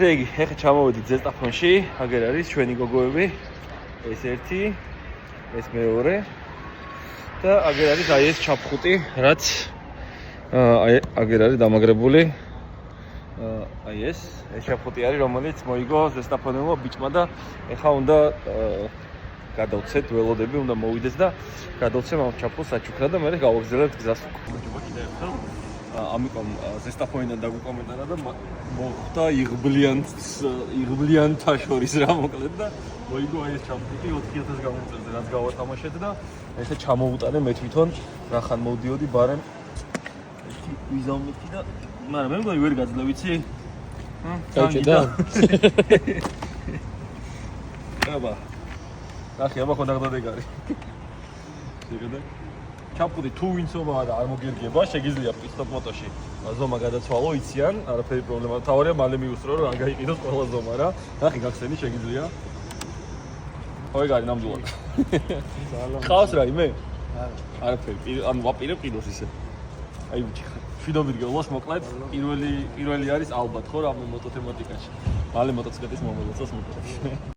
ესე იგი, ეხლა ჩამოვედით ზესტაფონში, აგერ არის ჩვენი გოგოები. ეს ერთი, ეს მეორე და აგერ არის აი ეს ჩაფხუტი, რაც აგერ არის დამაგრებული. აი ეს ჩაფხუტი არის, რომელიც მოიგო ზესტაფონელმა ბიჭმა და ეხლა უნდა გადავცეთ ველოდები, უნდა მოვიდეს და გადავცემ ამ ჩაფხუტს საჩუქრად და მე გავაგზავნებთ გზას. ამიტომ ზესტაფონიდან დაგვიკომენტარა და მოხდა იღბლიანთა შორის რა მოკლედ და მოიგო აი ეს ჩაფხუტი 4000 გამოწერდა რაც გავათამაშეთ და ესე ჩამოუტანე მე თვითონ რახან მოვდიოდი ბარემ ვიზამეთი და მაგრამ მე მგონი ვერ გაძლევ ვიცი? გაუჭედა? აბა. ნახე აბა ხო დაგდადეგარი. შეგედა? ჩაფხუტი თუ ვინცობაა და არ მოგერგება, შეგიძლია პისტოპ მოტოში ზომა გადაცვალო, იციან, არაფერი პრობლემა. თავარია მალე მიუსწრო რომ არ გაიყიდოს ყველა ზომა რა. ნახე გახსენი შეგიძლია. ხო ეგ არის ნამდვილად. ხავს რაიმე? არაფერი. ანუ ვაპირებ ყიდოს ისე. აი ბიჭი, შვიდობით გეულოს მოკლედ, პირველი არის ალბათ ხო რა მოტოთემატიკაში. მალე მოტოციკლის მომეწოს მოკლედ.